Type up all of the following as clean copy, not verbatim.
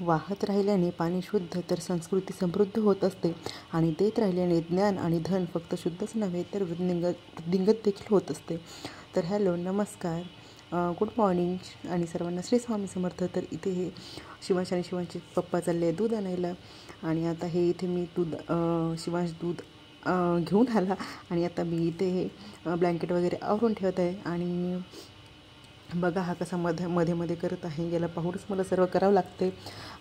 वाहत राहिल्याने पाणी शुद्ध तर संस्कृती समृद्ध होत असते आणि देत राहिल्याने ज्ञान आणि धन फक्त शुद्धच नव्हे तर वृद्धिंगत देखील होत असते. तर हॅलो, नमस्कार, गुड मॉर्निंग आणि सर्वांना श्री स्वामी समर्थ. तर इथे हे शिवांश आणि शिवांचे पप्पा चालले दूध आणायला आणि आता हे इथे मी शिवांश दूध घेऊन आला आणि आता मी इथे हे ब्लँकेट वगैरे आवरून ठेवत आहे. आणि बघा हा कसा मध्ये मध्ये करत आहे, याला पाहूनच मला सर्व करावं लागते.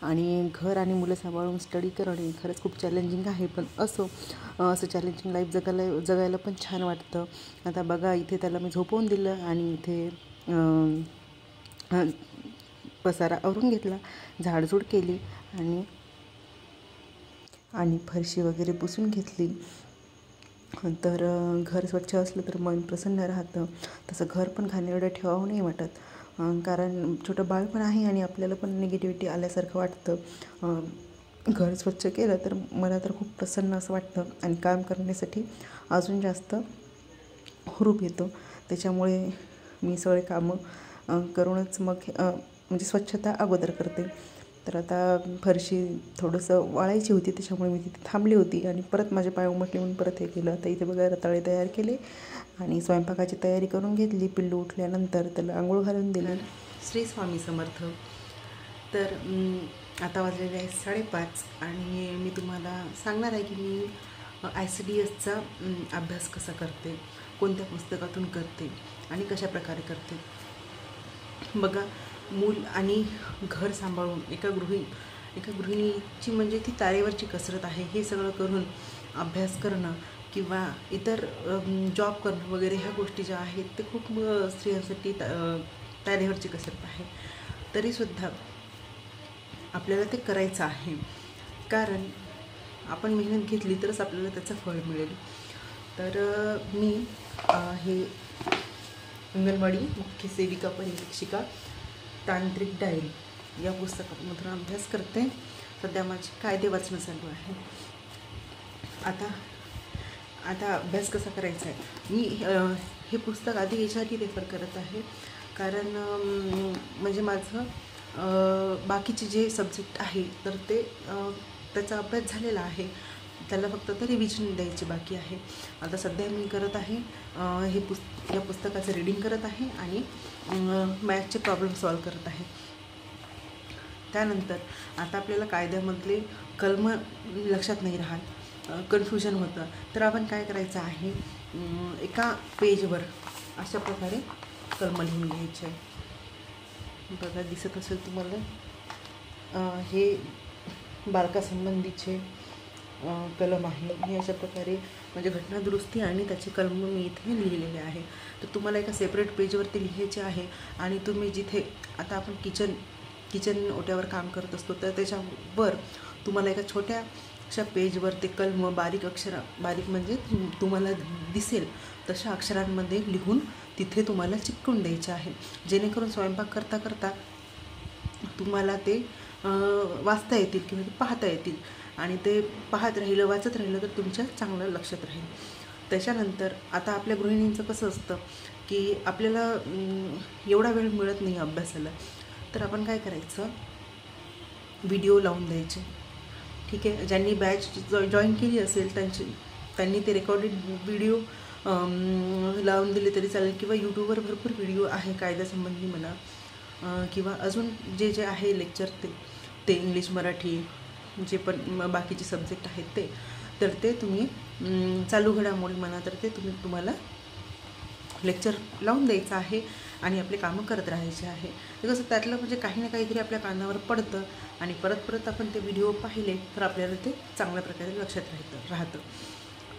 आणि घर आणि मुलं सांभाळून स्टडी करणे खरंच खूप चॅलेंजिंग आहे, पण असं चॅलेंजिंग लाईफ जगायला पण छान वाटतं. आता बघा इथे त्याला मी झोपवून दिलं आणि इथे पसारा आवरून घेतला, झाडझूड केली आणि फरशी वगैरे पुसून घेतली. तर घर स्वच्छ असलं तर मन प्रसन्न राहतं. तसं घर पण घाणेरडं ठेवावं नाही वाटत, कारण छोटं बाळ पण आहे आणि आपल्याला पण निगेटिव्हिटी आल्यासारखं वाटतं. घर स्वच्छ केलं तर मला तर खूप प्रसन्न असं वाटतं आणि काम करण्यासाठी अजून जास्त हुरूप येतो. त्याच्यामुळे मी सगळे कामं करूनच मग म्हणजे स्वच्छता अगोदर करते. तर आता फरशी थोडंसं वाळायची होती, त्याच्यामुळे मी तिथे थांबली होती आणि परत माझे पाय उमटले म्हणून परत हे केलं. आता इथे बघा रताळे तयार केले आणि स्वयंपाकाची तयारी करून घेतली. पिल्लू उठल्यानंतर त्याला आंघोळ घालून दिली. श्री स्वामी समर्थ. तर आता वाजलेले आहे 5:30 आणि मी तुम्हाला सांगणार आहे की मी ICDSचा अभ्यास कसा करते, कोणत्या पुस्तकातून करते आणि कशा प्रकारे करते. बघा, मूल आणि घर सांभाळून एका गृहिणीची म्हणजे ती तारेवरची कसरत आहे. हे सगळं करून अभ्यास करणं किंवा इतर जॉब करणं वगैरे ह्या गोष्टी ज्या आहेत ते खूप स्त्रियांसाठी तारेवरची कसरत आहे. तरीसुद्धा आपल्याला ते करायचं आहे, कारण आपण मेहनत घेतली तरच आपल्याला त्याचं फळ मिळेल. तर मी हे अंगणवाडी मुख्य सेविका परिशिक्षिका तांत्रिक डायरी या पुस्तकामधून अभ्यास करते. सध्या माझे कायदे वाचणं चालू आहे. आता अभ्यास कसा करायचा आहे, मी हे पुस्तक आधी याच्यासाठी रेफर करत आहे कारण म्हणजे माझं बाकीचे जे सब्जेक्ट आहे तर त्याचा अभ्यास झालेला आहे, त्याला फक्त तर रिव्हिजन द्यायची बाकी आहे. आता सध्या मी करत आहे या पुस्तकाचं रीडिंग करत आहे आणि मॅथचे प्रॉब्लेम सॉल्व करत आहे. त्यानंतर आता आपल्याला कायद्यामधले कलम लक्षात नाही राहत, कन्फ्युजन होतं. तर आपण काय करायचं आहे, एका पेजवर अशा प्रकारे कलम लिहून घ्यायचे. बघा दिसत असेल तुम्हाला, हे बालकासंबंधीचे कलम आहे. हे अशा प्रकारे म्हणजे घटनादुरुस्ती आणि त्याचे कलम मी इथे लिहिलेले आहे. तर तुम्हाला एका सेपरेट पेजवरती लिहायचे आहे आणि तुम्ही जिथे आता आपण किचन ओट्यावर काम करत असतो तर त्याच्यावर तुम्हाला एका छोट्याशा पेजवर ते कलम बारीक म्हणजे तुम्हाला दिसेल तशा अक्षरांमध्ये लिहून तिथे तुम्हाला चिकटून द्यायचे आहे, जेणेकरून स्वयंपाक करता करता तुम्हाला ते वाचता येतील किंवा पाहता येतील आणि ते पाहत राहिलं वाचत राहिलं तर तुमच्या चांगलं लक्षात राहील. त्याच्यानंतर आता आपल्या गृहिणींचं कसं असतं की आपल्याला एवढा वेळ मिळत नाही अभ्यासाला, तर आपण काय करायचं, व्हिडिओ लावून द्यायचे. ठीक आहे, ज्यांनी बॅच जॉईन केली असेल त्यांनी ते रेकॉर्डेड व्हिडिओ लावून दिले तरी चालेल, किंवा यूट्यूबवर भरपूर व्हिडिओ आहे कायद्यासंबंधी म्हणा किंवा अजून जे आहे लेक्चर ते इंग्लिश मराठी जे पण बाकीचे सब्जेक्ट आहेत तर ते तुम्ही चालू घडामोडी म्हणा तर ते तुम्हाला लेक्चर लावून द्यायचं आहे आणि आपले कामं करत राहायचे आहे. तर कसं त्यातलं म्हणजे काही ना काहीतरी आपल्या कानावर पडतं आणि परत आपण ते व्हिडिओ पाहिले तर आपल्याला ते चांगल्या प्रकारे लक्षात राहतं.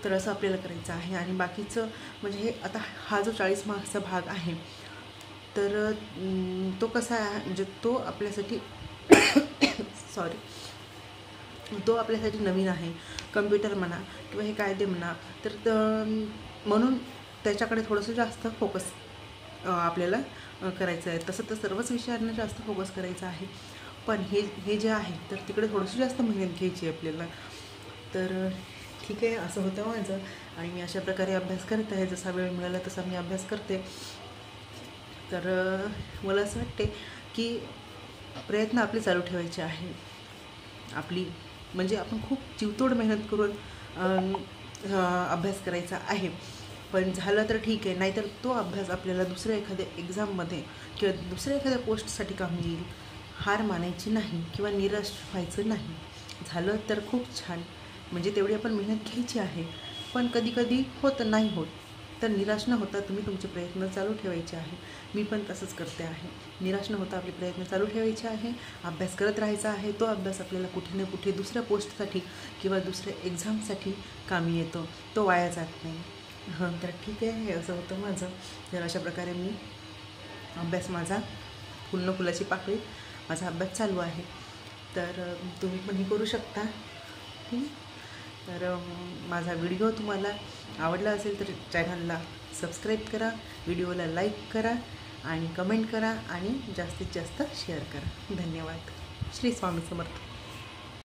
तर असं आपल्याला करायचं आहे. आणि बाकीचं म्हणजे हे आता हा जो 40 मार्क्सचा भाग आहे तर तो कसा आहे म्हणजे तो आपल्यासाठी तो आपल्यासाठी नवीन आहे. कम्प्युटर म्हणा किंवा हे कायदे म्हणा तर म्हणून त्याच्याकडे थोडंसं जास्त फोकस आपल्याला करायचं आहे. तसं तर सर्वच विषयांना जास्त फोकस करायचा आहे, पण हे जे आहे तर तिकडे थोडंसं जास्त मेहनत घ्यायची आहे आपल्याला. तर ठीक आहे, असं होतं माझं आणि मी अशा प्रकारे अभ्यास करत आहे. जसा वेळ मिळाला तसा मी अभ्यास करते. तर मला असं वाटते की प्रयत्न आपले चालू ठेवायचे आहे. आपली म्हणजे आपण खूप जीवतोड मेहनत करून अभ्यास करायचा आहे. पण झालं तर ठीक आहे, नाहीतर तो अभ्यास आपल्याला दुसऱ्या एखाद्या एक्झाममध्ये किंवा दुसऱ्या एखाद्या पोस्टसाठी कामी येईल. हार मानायची नाही किंवा निराश व्हायचं नाही. झालं तर खूप छान, म्हणजे तेवढी आपण मेहनत घ्यायची आहे. पण कधीकधी होतं, नाही होत, तर निराश न होता तुम्ही तुमचे प्रयत्न चालू ठेवायचे आहे. मी पण तसंच करते आहे. निराश न होता आपले प्रयत्न चालू ठेवायचे आहे. अभ्यास करत राहायचा आहे. तो अभ्यास आपल्याला कुठे ना कुठे दुसऱ्या पोस्टसाठी किंवा दुसऱ्या एक्झामसाठी कामी येतो, तो वाया जात नाही. तर ठीक आहे, हे असं होतं माझं. तर अशा प्रकारे मी अभ्यास माझा फुलाची पाकळी माझा अभ्यास चालू आहे. तर तुम्ही पण हे करू शकता. तर माझा व्हिडिओ तुम्हाला आवडला असेल तर चॅनलला सबस्क्राईब करा, व्हिडिओला लाईक करा आणि कमेंट करा आणि जास्तीत जास्त शेअर करा. धन्यवाद. श्री स्वामी समर्थ.